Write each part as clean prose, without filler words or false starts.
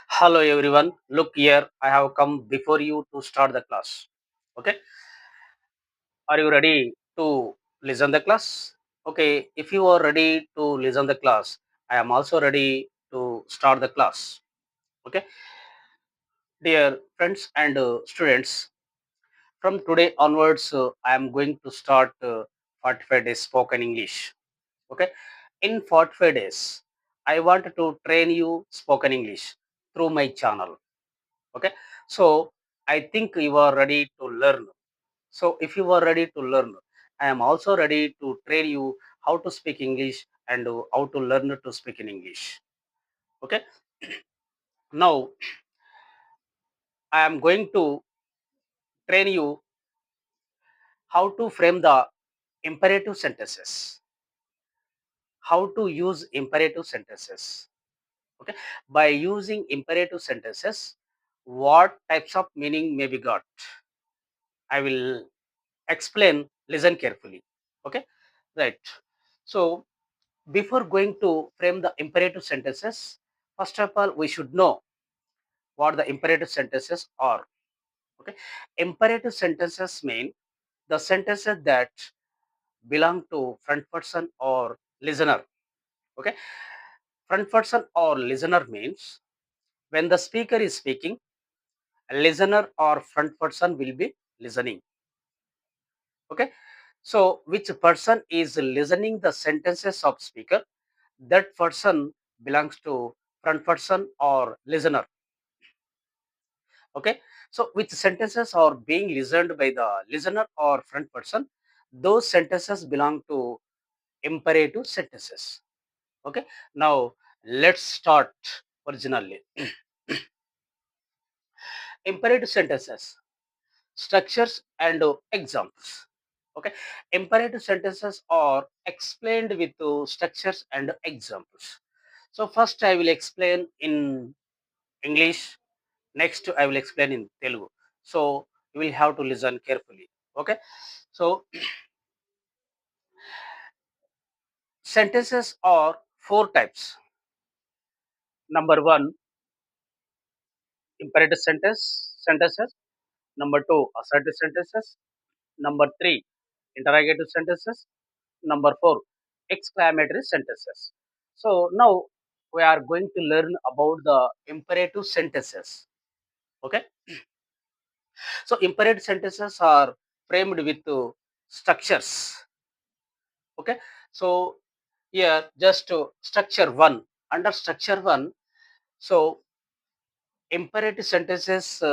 Hello everyone. Look here. I have come before you to start the class. Okay. Are you ready to listen the class? Okay. If you are ready to listen the class, I am also ready to start the class. Okay. Dear friends and students, from today onwards, I am going to start 45 days spoken English. Okay. In 45 days, I want to train you spoken English through my channel. Okay, so I think you are ready to learn. So if you are ready to learn, I am also ready to train you how to speak English and how to learn to speak in English. Okay, now I am going to train you how to frame the imperative sentences, how to use imperative sentences. Okay, by using imperative sentences, what types of meaning may be got, I will explain. Listen carefully. Okay, right. So before going to frame the imperative sentences, first of all we should know what the imperative sentences are. Okay, imperative sentences mean the sentences that belong to front person or listener. Okay, front person or listener means when the speaker is speaking, a listener or front person will be listening. Okay, so which person is listening the sentences of speaker, that person belongs to front person or listener. Okay, so which sentences are being listened by the listener or front person, those sentences belong to imperative sentences. Okay, now let's start originally. Imperative sentences, structures and examples. Okay, imperative sentences are explained with structures and examples. So first I will explain in English. Next, I will explain in Telugu. So you will have to listen carefully. Okay. So sentences are four types. Number one, imperative sentences. Number two, assertive sentences. Number three, interrogative sentences. Number four, exclamatory sentences. So now we are going to learn about the imperative sentences. Okay. So imperative sentences are framed with structures. Okay, so here just structure one. Under structure one, so imperative sentences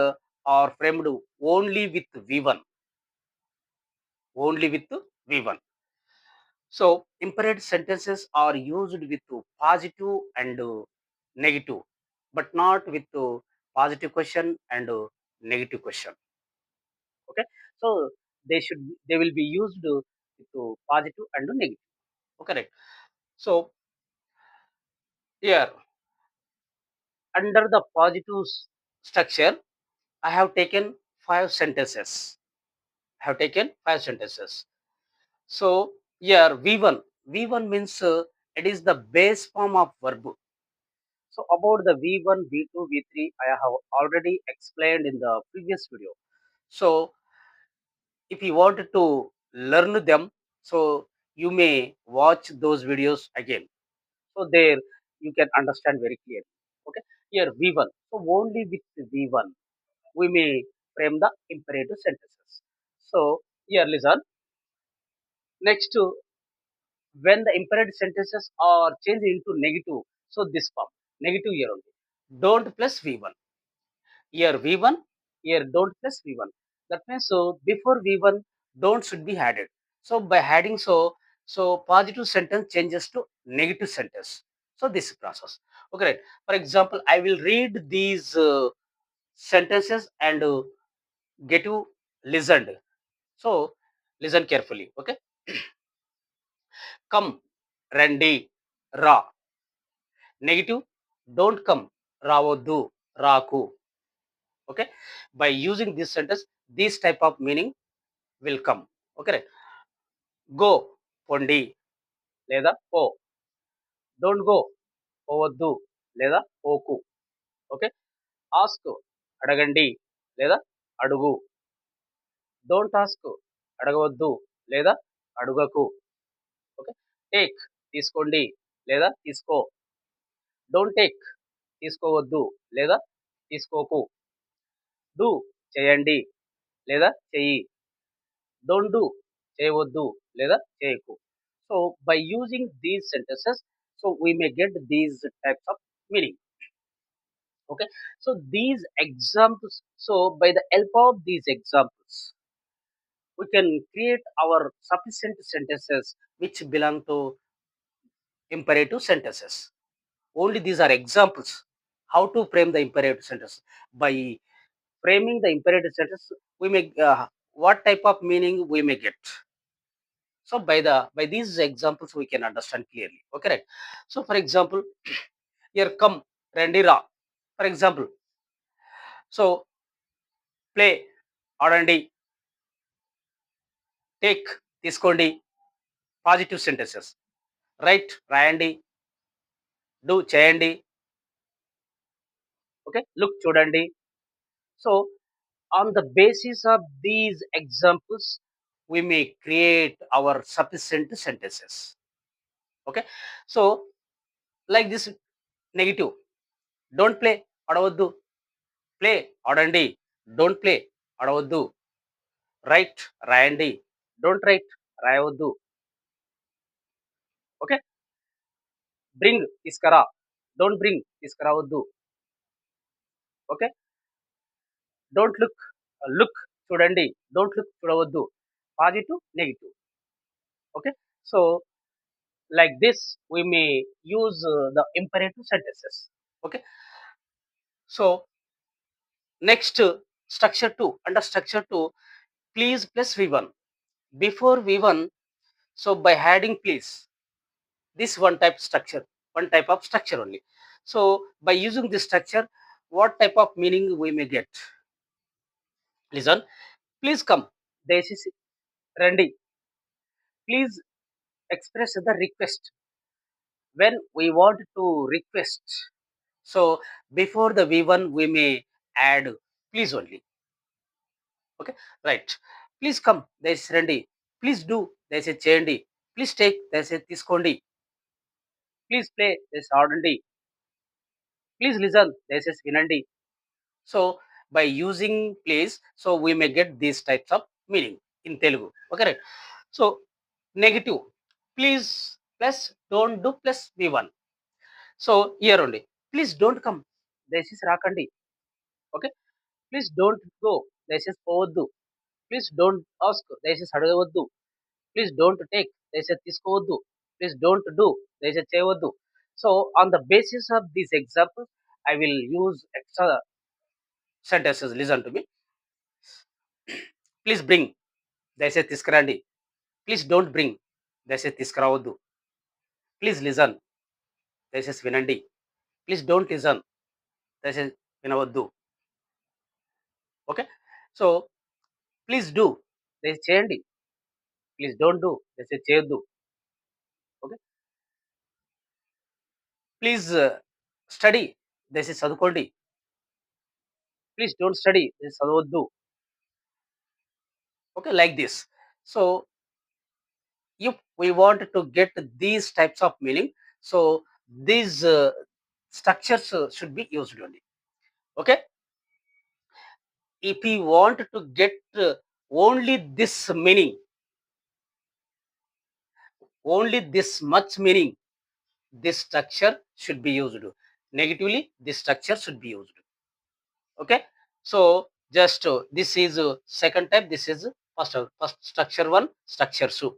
are framed only with v1, only with v1. So imperative sentences are used with positive and negative, but not with positive question and negative question. Okay, so they will be used with positive and negative. Okay, right. So here under the positive structure, I have taken five sentences. I have taken five sentences. So here V1. V1 means it is the base form of verb. So about the V1, V2, V3, I have already explained in the previous video. So if you want to learn them, so you may watch those videos again. So there you can understand very clearly. Okay. Here V1. So only with V1 we may frame the imperative sentences. So here listen. Next, when the imperative sentences are changed into negative, so this form negative here only. Don't plus V1. Here V1. Here don't plus V1. That means so before V1 don't should be added. So by adding so positive sentence changes to negative sentence. So this process. Okay, right. For example, I will read these sentences and get you listened. So listen carefully. Okay. Come, రండి, రా. Negative, don't come, రావద్దు, రాకు. Okay. By using this sentence, this type of meaning will come. Okay. Right. Go, పొండి లేదా పో. Don't go, పోవద్దు లేదా పోకు. ఓకే. ఆస్క్ అడగండి లేదా అడుగు. డోంట్ ఆస్క్ అడగవద్దు లేదా అడుగకు. ఓకే. టేక్ తీసుకోండి లేదా తీసుకో. డోంట్ టేక్ తీసుకోవద్దు లేదా తీసుకోకు. డూ చేయండి లేదా చెయ్యి. డోంట్ డూ చేయవద్దు లేదా చేయకు. So by using these sentences, so we may get these types of meaning. Okay, so these examples, so by the help of these examples we can create our sufficient sentences which belong to imperative sentences. Only these are examples how to frame the imperative sentence. By framing the imperative sentence we may what type of meaning we may get. So by these examples we can understand clearly. Okay, right? So for example, here come Rendira. For example, so play ఆడండి, take తీసుకోండి, positive sentences. Right రాయండి, do చేయండి, okay look చూడండి. So on the basis of these examples we may create our sufficient sentences. Okay, so like this negative, don't play ఆడవద్దు, play ఆడండి, don't play ఆడవద్దు, write రాయండి, don't write రాయవద్దు. Okay, bring తీసుకురా, don't bring తీసుకురావద్దు. Okay, don't look look చూడండి, don't look చూడవద్దు. Positive negative. Okay, so like this we may use the imperative sentences. Okay, so next structure 2, under structure 2, please plus v1. Before v1, so by adding please, this one type of structure only. So by using this structure, what type of meaning we may get? Listen, please come, దయచేసి రండి. Please express the request. When we want to request, so before the v1 we may add please only. Okay, right? Please come, దయచేసి రండి. Please do, దయచేసి చేయండి. Please take, దయచేసి తీసుకోండి. Please play, దయచేసి ఆడండి. Please listen, దయచేసి వినండి. So by using please, so we may get these types of meaning in Telugu. Okay, right? So negative, please plus don't do plus v1. So here only, please don't come, దయచేసి రాకండి. Okay, please don't go, దయచేసి పోవద్దు. Please don't ask, దయచేసి అడగవద్దు. Please don't take, దయచేసి తీసుకోవద్దు. Please don't do, దయచేసి చేయవద్దు. So on the basis of these example I will use extra sentences. Listen to me. Please bring, దయచేసి తీసుకురండి. ప్లీజ్ డోంట్ బ్రింగ్, దయచేసి తీసుకురావద్దు. ప్లీజ్ లిజన్, దయచేసి వినండి. ప్లీజ్ డోంట్ లిజన్, దయచేసి వినవద్దు. ఓకే, సో ప్లీజ్ డూ, దయచేసి చేయండి. ప్లీజ్ డోంట్ డూ, దయచేసి చేయొద్దు. ఓకే, ప్లీజ్ స్టడీ, దయచేసి చదువుకోండి. ప్లీజ్ డోంట్ స్టడీ, దయచేసి చదవద్దు. Okay, like this. So if we want to get these types of meaning, so these structures should be used only. Okay, if we want to get only this meaning, only this much meaning, this structure should be used. Negatively, this structure should be used. Okay, so just this is second type, this is first structure 1, structure 2.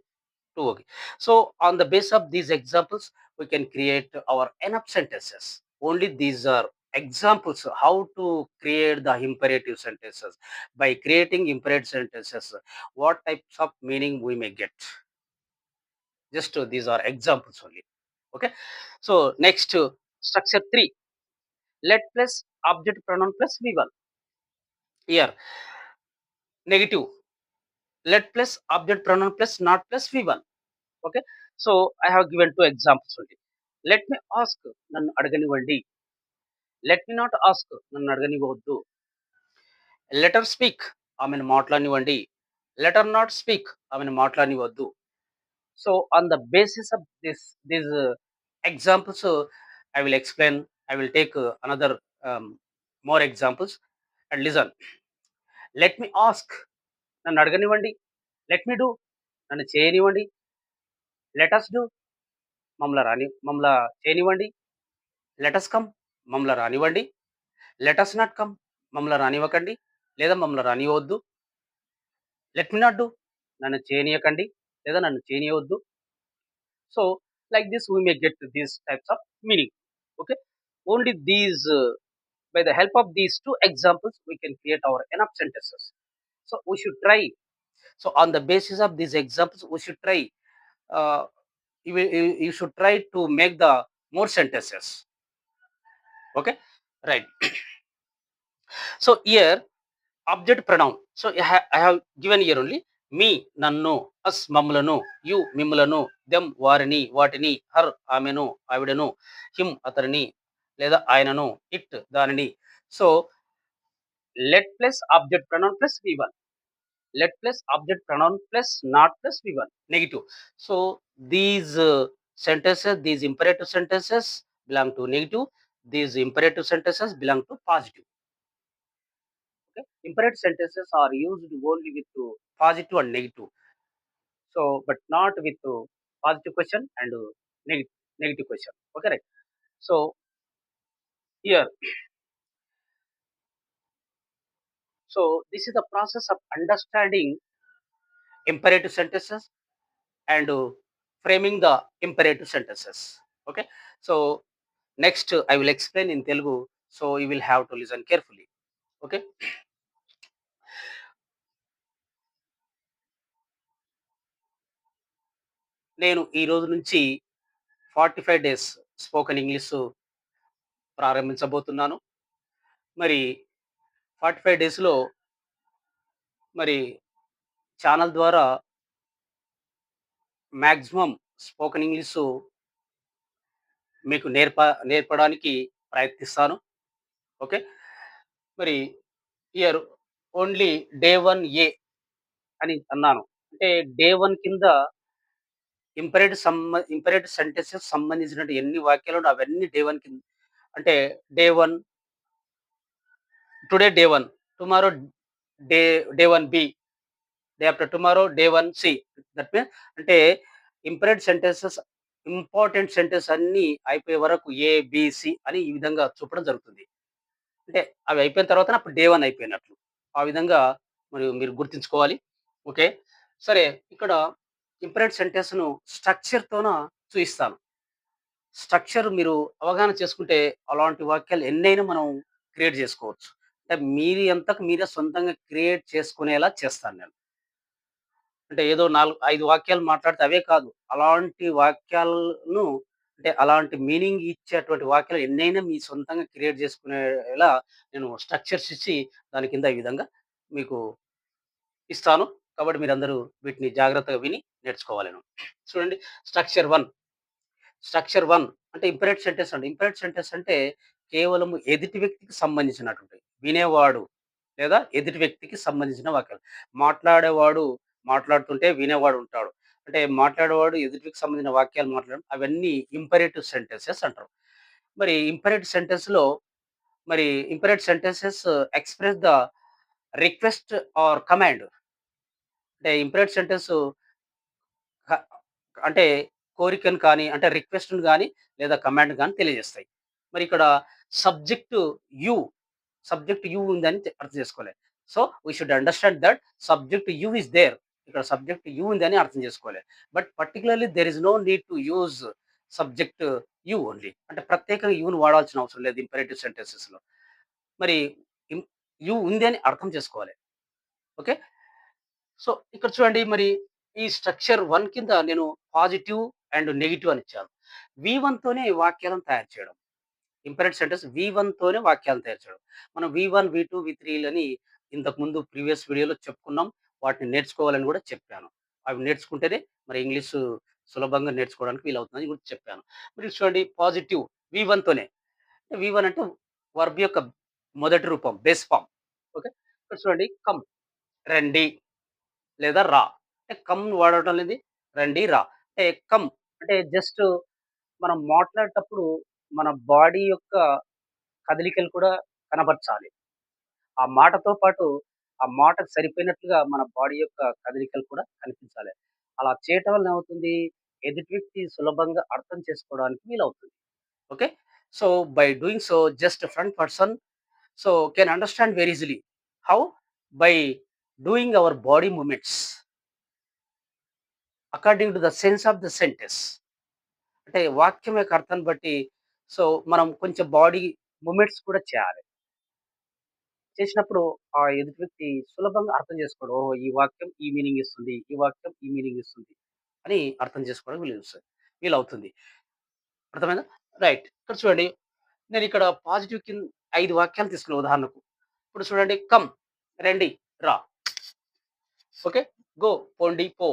Okay, so on the base of these examples we can create our enough sentences. Only these are examples how to create the imperative sentences. By creating imperative sentences, what types of meaning we may get? Just these are examples only. Okay, so next structure 3, let plus object pronoun plus v1. Here negative, let plus object pronoun plus not plus v1. Okay, so I have given two examples only. Let me ask, నన్ను అడగనివ్వండి. Let me not ask, నన్ను అడగనివ్వవద్దు. Let her speak, ఆమెను మాట్లాడనివ్వండి. Let her not speak, ఆమెను మాట్లాడనివ్వద్దు. So on the basis of these examples, I will explain. I will take another um, more examples and listen. Let me ask, నన్ను అడగనివ్వండి. Let me do, నన్ను చేయనివ్వండి. Let us do, మమ్మల్ని చేయనివ్వండి. Let us come, మమ్మల్ని రానివ్వండి. Let us not come, మమ్మల్ని రానివ్వకండి లేదా మమ్మల్ని రానివ్వద్దు. లెట్ మీ నాట్ డూ, నన్ను చేయనీయకండి లేదా నన్ను చేయనీయవద్దు. So like this we may get these types of meaning. Okay, only these by the help of these two examples we can create our enough sentences. So we should try. So on the basis of these examples we should try, uh, you should try to make the more sentences. Okay, right. So here object pronoun. So I have given here only me, నన్ను, us, మమ్ములను, you, మిమ్ములను, them, వారిని, వాటిని, her, ఆమెను, ఆవిడను, him, అతనిని లేదా ఆయనను, it, దానిని. So let plus object pronoun plus v1, let plus object pronoun plus not plus v1, negative. So these sentences, these imperative sentences belong to negative, these imperative sentences belong to positive. Okay, imperative sentences are used only with positive and negative, so but not with positive question and negative question. Okay, right. So here, so this is the process of understanding imperative sentences and framing the imperative sentences. Okay, so next I will explain in Telugu, so you will have to listen carefully. Okay, నేను ఈ రోజు నుంచి 45 days spoken English ప్రారంభించబోతున్నాను. మరి 45 డేస్‌లో మరి channel ద్వారా maximum spoken English మీకు నేర్పడానికి ప్రయత్నిస్తాను. ఓకే. మరి హియర్ ఓన్లీ డే 1 ఏ అని అన్నాను. అంటే డే 1 కింద ఇంపరేటివ్ సెంటెన్సెస్ సంబంధించినటువంటి ఎన్ని వాక్యాలు ఉన్నాయో అవన్నీ డే 1 కింద. అంటే day 1, today day 1, tomorrow day day 1 B, day after tomorrow day 1 C. That means అంటే ఇంపరేటివ్ సెంటెన్సెస్, ఇంపార్టెంట్ సెంటెన్స్ అన్నీ అయిపోయే వరకు ఏ, బి, సి అని ఈ విధంగా చూపడం జరుగుతుంది. అంటే అవి అయిపోయిన తర్వాతనే అప్పుడు డే 1 అయిపోయినట్లు. ఆ విధంగా మరి మీరు గుర్తుంచుకోవాలి. ఓకే. సరే, ఇక్కడ ఇంపరేటివ్ సెంటెన్స్‌ను స్ట్రక్చర్‌తోన చూయిస్తాను. స్ట్రక్చర్ మీరు అవగాహన చేసుకుంటే అలాంటి వాక్యాలు ఎన్నైనా మనం క్రియేట్ చేసుకోవచ్చు. అంటే మీరి అంతకు మీరే సొంతంగా క్రియేట్ చేసుకునేలా చేస్తాను నేను. అంటే ఏదో 5 వాక్యాలు మాట్లాడితే అవే కాదు. అలాంటి వాక్యాలను, అంటే అలాంటి మీనింగ్ ఇచ్చేటువంటి వాక్యాలు ఎన్నైనా మీ సొంతంగా క్రియేట్ చేసుకునేలా నేను స్ట్రక్చర్స్ ఇచ్చి దాని కింద ఈ విధంగా మీకు ఇస్తాను. కాబట్టి మీరందరూ వీటిని జాగ్రత్తగా విని నేర్చుకోవాలను. చూడండి, స్ట్రక్చర్ 1. స్ట్రక్చర్ 1 అంటే ఇంపరేటివ్ సెంటెన్స్ అండి. ఇంపరేటివ్ సెంటెన్స్ అంటే కేవలం ఎదుటి వ్యక్తికి సంబంధించినటువంటివి. వినేవాడు లేదా ఎదుటి వ్యక్తికి సంబంధించిన వాక్యాలు. మాట్లాడేవాడు మాట్లాడుతుంటే వినేవాడు ఉంటాడు. అంటే మాట్లాడేవాడు ఎదుటి వ్యక్తికి సంబంధించిన వాక్యాలు మాట్లాడడం, అవన్నీ ఇంపరేటివ్ సెంటెన్సెస్ అంటారు. మరి ఇంపరేటివ్ సెంటెన్స్‌లో మరి imperative sentences express the request or command. అంటే ఇంపరేటివ్ సెంటెన్స్ క అంటే కోరికను కానీ, అంటే రిక్వెస్ట్‌ని గాని, లేదా కమాండ్‌ని గాని తెలియజేస్తాయి. మరి ఇక్కడ సబ్జెక్ట్ యూ, సబ్జెక్ట్ యూ ఉందని అర్థం చేసుకోవాలి. So, we should understand that subject you is there. ఇక్కడ సబ్జెక్ట్ యూ ఉందని అర్థం చేసుకోవాలి. But particularly there is no need to use subject you only. అంటే ప్రత్యేకంగా యూని వాడాల్సిన అవసరం లేదు ఇంపరేటివ్ సెంటెన్సెస్‌లో. మరి ఇం యూ ఉంది అని అర్థం చేసుకోవాలి. ఓకే. సో, ఇక్కడ చూడండి, మరి ఈ స్ట్రక్చర్ 1 కింద నేను పాజిటివ్ అండ్ నెగెటివ్ అని ఇచ్చాను. V1 తోనే వాక్యాలను తయారు చేయడం. ఇంపరేటివ్ సెంటెన్స్ V1 తోనే వాక్యాలను తయారు చేయడం. మనం V1, V2, V3లని ఇంతకుముందు ప్రీవియస్ వీడియోలో చెప్పుకున్నాం. వాటిని నేర్చుకోవాలని కూడా చెప్పాను. అవి నేర్చుకుంటేనే మరి ఇంగ్లీషు సులభంగా నేర్చుకోవడానికి వీలవుతుందని కూడా చెప్పాను. మరి చూడండి, పాజిటివ్ V1 తోనే. V1 అంటే వర్బ్ యొక్క మొదటి రూపం బేస్ ఫామ్. ఓకే. ఇక్కడ చూడండి కమ్, రండి లేదా రా. అంటే కమ్ వాడటం అనేది రండి, రా. అంటే కమ్ అంటే జస్ట్ మనం మాట్లాడేటప్పుడు మన బాడీ యొక్క కదలికలు కూడా కనబరచాలి. ఆ మాటతో పాటు ఆ మాటకు సరిపోయినట్లుగా మన బాడీ యొక్క కదలికలు కూడా కనిపించాలి. అలా చేయటం వల్ల ఏమవుతుంది? ఎదుటి వ్యక్తి సులభంగా అర్థం చేసుకోవడానికి వీలవుతుంది. Okay. So, by doing so just front person so can understand very easily. How? By doing our body movements according to the sense of the sentence. అంటే వాక్యం యొక్క అర్థాన్ని బట్టి సో మనం కొంచెం బాడీ మూవ్‌మెంట్స్ కూడా చేయాలి. చేసినప్పుడు ఆ ఎదుటి వ్యక్తి సులభంగా అర్థం చేసుకోవడం. ఓహో! ఈ వాక్యం ఈ మీనింగ్ ఇస్తుంది. ఈ వాక్యం ఈ మీనింగ్ ఇస్తుంది అని అర్థం చేసుకోవడం వీలవుతుంది. అర్థమైందా? రైట్. ఇక్కడ చూడండి. నేనిక్కడ పాజిటివ్ 5 వాక్యాలు తీసుకున్నా ఉదాహరణకు. ఇప్పుడు చూడండి కమ్, రండి, రా. ఓకే. గో, పోండి, పో.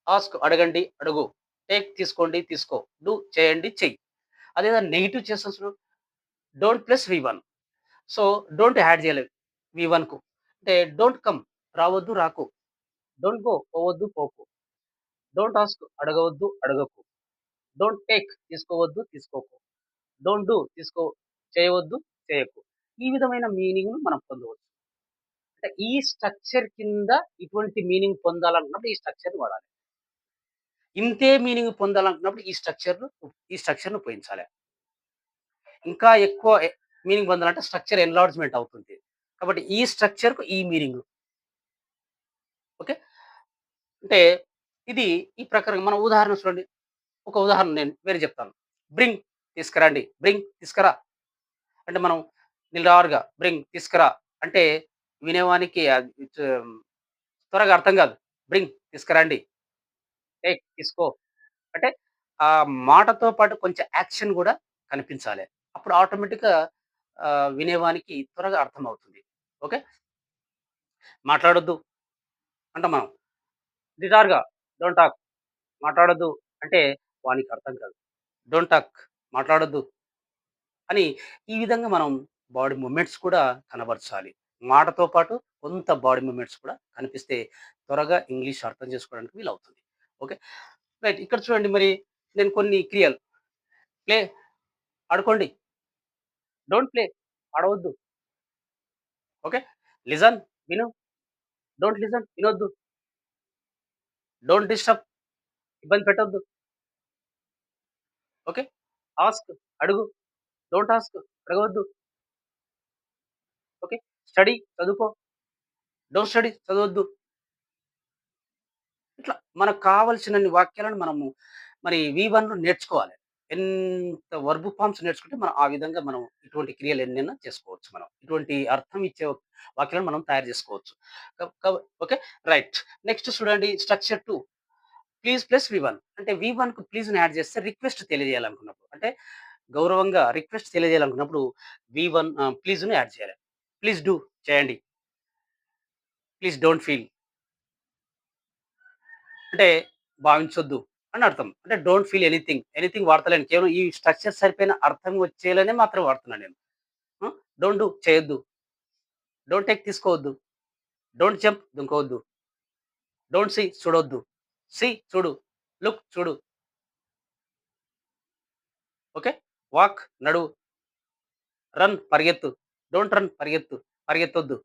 ఆస్క్, అడగండి, అడుగు. టేక్, తీసుకోండి, తీసుకో. డూ, చేయండి, చెయ్యి. అదేదో నెగెటివ్ చేసినప్పుడు don't plus V one. So, don't add చేయలేదు వి1కు. అంటే డోంట్ కమ్, రావద్దు, రాకు. డోంట్ గో, పోవద్దు, పోకు. డోంట్ ఆస్క్, అడగవద్దు, అడగకు. డోంట్ టేక్, తీసుకోవద్దు, తీసుకోకు. డోంట్ డూ, చేయవద్దు, చేయకు. ఈ విధమైన మీనింగ్‌ను మనం పొందవచ్చు. అంటే ఈ స్ట్రక్చర్ కింద ఇటువంటి మీనింగ్ పొందాలనుకున్నప్పుడు ఈ స్ట్రక్చర్‌ని వాడాలి. ఇంతే మీనింగ్ పొందాలనుకున్నప్పుడు ఈ స్ట్రక్చర్‌ని ఉపయోగించాలి. ఇంకా ఎక్కువ మీనింగ్ పొందాలంటే స్ట్రక్చర్ ఎన్లార్జ్‌మెంట్ అవుతుంది. కాబట్టి ఈ స్ట్రక్చర్‌కు ఈ మీనింగ్. ఓకే. అంటే ఇది ఈ ప్రకారంగా మనం ఉదాహరణ చూడండి. ఒక ఉదాహరణ నేను వేరే చెప్తాను. బ్రింగ్, తీసుకురండి. బ్రింగ్, తీసుకురా. అంటే మనం నిటారుగా బ్రింగ్, తీసుకురా అంటే వినేవానికి అది త్వరగా అర్థం కాదు. బ్రింగ్, తీసుకురండి. టేక్, తీసుకో. అంటే ఆ మాటతో పాటు కొంచెం యాక్షన్ గూడా కనిపించాలి. అప్పుడు ఆటోమేటిక్‌గా వినేవానికి త్వరగా అర్థమవుతుంది. ఓకే. మాట్లాడొద్దు అంటాం మనం. నిటారుగా డోంట్ టాక్, మాట్లాడొద్దు అంటే వానికి అర్థం కాదు. డోంట్ టాక్, మాట్లాడొద్దు అని ఈ విధంగా మనం బాడీ మూవ్‌మెంట్స్ కూడా కనబరచాలి. మాటతో పాటు కొంత బాడీ మూవ్‌మెంట్స్ కూడా కనిపిస్తే త్వరగా ఇంగ్లీష్ అర్థం చేసుకోవడానికి వీలవుతుంది. ఓకే. రైట్. ఇక్కడ చూడండి మరి నేను కొన్ని క్రియలు ప్లే, ఆడుకోండి. డోంట్ ప్లే, ఆడవద్దు. ఓకే. లిజన్, విను. డోంట్ లిజన్, వినొద్దు. డోంట్ డిస్టర్బ్, ఇబ్బంది పెట్టొద్దు. ఓకే. ఆస్క్, అడుగు. డోంట్ ఆస్క్, అడగవద్దు. ఓకే. స్టడీ, చదువుకో. డోంట్ స్టడీ, చదవొద్దు. ఇట్లా మనకు కావాల్సినన్ని వాక్యాలను మనము మరి వి1లో నేర్చుకోవాలి. ఎంత వర్బ్ ఫార్మ్స్ నేర్చుకుంటే మనం ఆ విధంగా మనం ఇటువంటి క్రియలు ఎన్నైనా చేసుకోవచ్చు మనం. ఇటువంటి అర్థం ఇచ్చే వాక్యాలను మనం తయారు చేసుకోవచ్చు. కబ్ కబ్ ఓకే. రైట్. నెక్స్ట్ చూడండి స్ట్రక్చర్ 2 ప్లీజ్ ప్లస్ వి1. అంటే వి1కు ప్లీజ్‌ని యాడ్ చేస్తే రిక్వెస్ట్ తెలియజేయాలనుకున్నప్పుడు. అంటే గౌరవంగా రిక్వెస్ట్ తెలియజేయాలనుకున్నప్పుడు ప్లీజ్‌ని యాడ్ చేయాలి. ప్లీజ్ డూ, చేయండి. ప్లీజ్ డోంట్ ఫీల్ అంటే భావించొద్దు అని అర్థం. అంటే డోంట్ ఫీల్ ఎనీథింగ్. ఎనీథింగ్ వాడతలేను. కేవలం ఈ స్ట్రక్చర్ సరిపోయిన అర్థం వచ్చేలానే మాత్రం వాడుతున్నాను నేను. డోంట్ డూ, చేయొద్దు. డోంట్ టేక్, తీసుకోవద్దు. డోంట్ జంప్, దుంకవద్దు. డోంట్ సీ, చూడొద్దు. సీ, చూడు. లుక్, చూడు. ఓకే. వాక్, నడువు. రన్, పరిగెత్తు. డోంట్ రన్, పరిగెత్తు. పరిగెత్తొద్దు.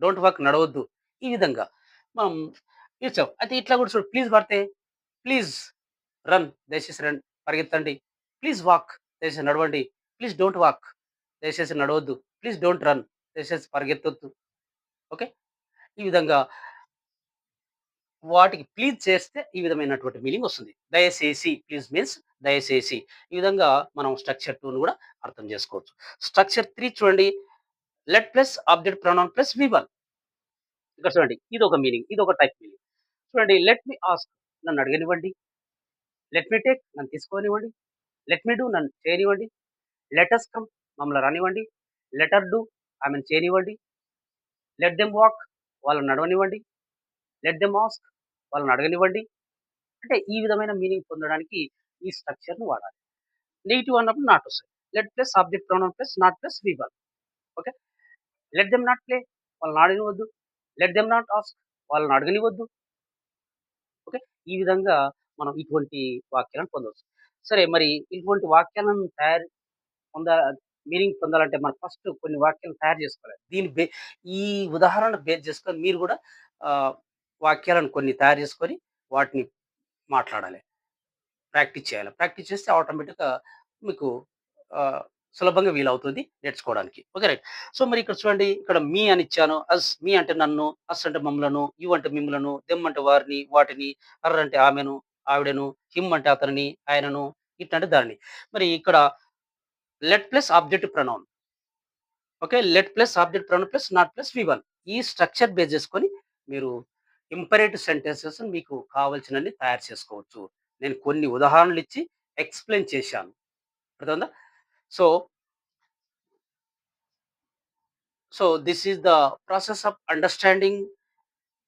డోంట్ వాక్, నడవొద్దు. ఈ విధంగా మనం ఇచ్చాం. అయితే ఇట్లా కూడా చూడు ప్లీజ్ వాడితే ప్లీజ్ రన్, దయచేసి రండి, పరిగెత్తండి. ప్లీజ్ వాక్, దయచేసి నడవండి. ప్లీజ్ డోంట్ వాక్, దయచేసి నడవద్దు. ప్లీజ్ డోంట్ రన్, దయచేసి పరిగెత్తొద్దు. ఓకే. ఈ విధంగా వాటికి ప్లీజ్ చేస్తే ఈ విధమైనటువంటి మీనింగ్ వస్తుంది. దయచేసి ప్లీజ్ మీన్స్ దయచేసి. ఈ విధంగా మనం స్ట్రక్చర్ 2ని కూడా అర్థం చేసుకోవచ్చు. స్ట్రక్చర్ 3 చూడండి. Let plus object pronoun plus V one. ఇక్కడ చూడండి. ఇదొక మీనింగ్. ఇదొక టైప్ మీనింగ్. చూడండి లెట్ మీ ఆస్క్, నన్ను అడగనివ్వండి. లెట్ మీ టేక్, నన్ను తీసుకోనివ్వండి. లెట్ మీ డూ, నన్ను చేయనివ్వండి. లెట్ అస్ కమ్, మమ్మల్ని రానివ్వండి. లెట్ హర్ డూ, ఆమెను చేయనివ్వండి. లెట్ దెమ్ వాక్, వాళ్ళని నడవనివ్వండి. లెట్ దెమ్ ఆస్క్, వాళ్ళని అడగనివ్వండి. అంటే ఈ విధమైన మీనింగ్ పొందడానికి ఈ స్ట్రక్చర్‌ని వాడాలి. నెగెటివ్ అన్నప్పుడు నాట్ వస్తది. Let plus object pronoun plus not plus V one. Okay. Let them not play, వాళ్ళని ఆడనివ్వద్దు. లెట్ దెమ్ నాట్ ఆస్క్, వాళ్ళని అడగనివ్వద్దు. ఓకే. ఈ విధంగా మనం ఇటువంటి వాక్యాలను పొందవచ్చు. సరే, మరి ఇటువంటి వాక్యాలను పొందా మీనింగ్ పొందాలంటే మనం ఫస్ట్ కొన్ని వాక్యాలను తయారు చేసుకోవాలి. ఈ ఉదాహరణను బేస్ చేసుకొని మీరు గూడా ఆహ్, వాక్యాలను కొన్ని తయారు చేసుకొని వాటిని మాట్లాడాలి. ప్రాక్టీస్ చేయాలి. ప్రాక్టీస్ చేస్తే ఆటోమేటిక్‌గా మీకు ఆహ్, సులభంగా వీలవుతుంది నేర్చుకోవడానికి. ఓకే. రైట్. సో, మరి ఇక్కడ చూడండి, ఇక్కడ మీ అని ఇచ్చాను. మీ అంటే నన్ను, అంటే మమ్ములను, యూ అంటే మిమ్ములను, దెమ్ అంటే వారిని, వాటిని, హర్ అంటే ఆమెను, ఆవిడను, హిమ్ అంటే అతనిని, ఆయనను, ఇట్ అంటే దానిని. మరి ఇక్కడ let plus objective pronoun. Okay. Let plus object pronoun plus not plus V one. ఈ స్ట్రక్చర్ బేస్ చేసుకొని మీరు ఇంపరేటివ్ సెంటెన్సెస్ మీకు కావాల్సినన్ని తయారు చేసుకోవచ్చు. నేను కొన్ని ఉదాహరణలు ఇచ్చి ఎక్స్‌ప్లెయిన్ చేశాను. అర్థమైందా? So, this is the process of understanding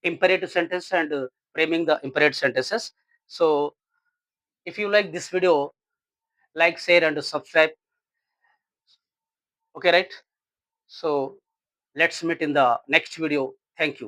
imperative sentence and framing the imperative sentences. So, if you like this video, like, share, and subscribe. Okay, right? So, let's meet in the next video. Thank you.